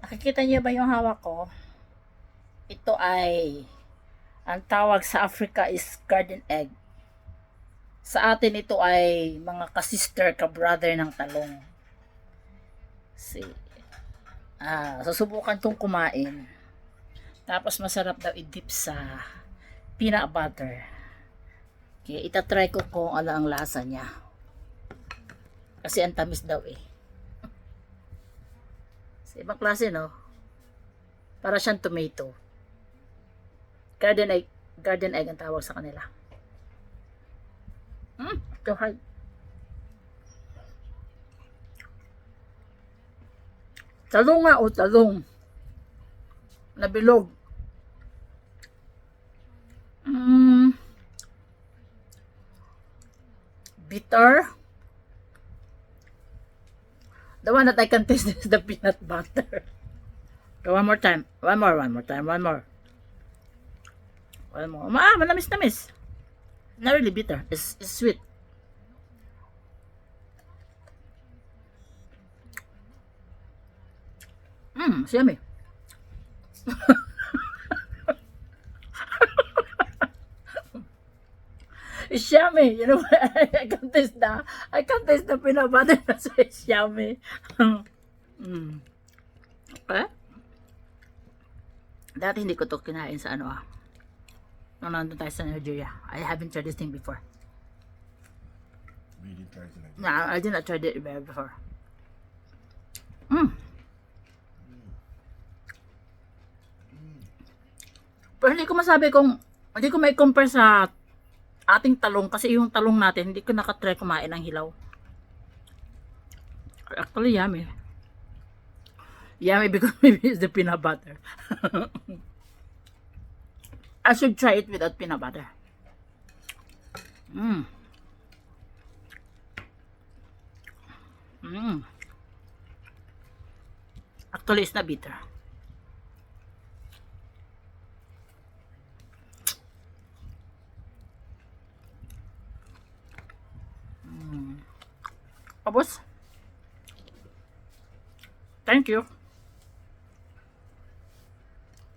Nakikita niyo ba yung hawak ko? Ito ay, ang tawag sa Africa is garden egg. Sa atin ito ay mga ka-sister, ka-brother ng talong. Si, susubukan kong kumain. Tapos masarap daw i-dip sa peanut butter. Kaya itatry ko kung ano ang lasa niya. Kasi ang tamis daw eh. Sa ibang klase no? Para siyang tomato. Garden egg ang tawag sa kanila. Ito hay. Talong nga o talong. Nabilog. Bitter. The one that I can taste is the peanut butter. So one more time. One more. One more. Manamis. Not really bitter. It's sweet. It's yummy. It's yummy. You know what? I can taste the peanut butter. So it's yummy. Okay? Dati hindi ko to kinain sa ano nung nandun tayo sa Nigeria. I haven't tried this thing before. We didn't try it like No, I did not try it before. Pero hindi ko may compare sa ating talong kasi yung talong natin hindi ko nakatry kumain ng hilaw. Actually yummy. Yummy because maybe it's the peanut butter. I should try it without peanut butter. Actually, it's not bitter. Tapos, thank you.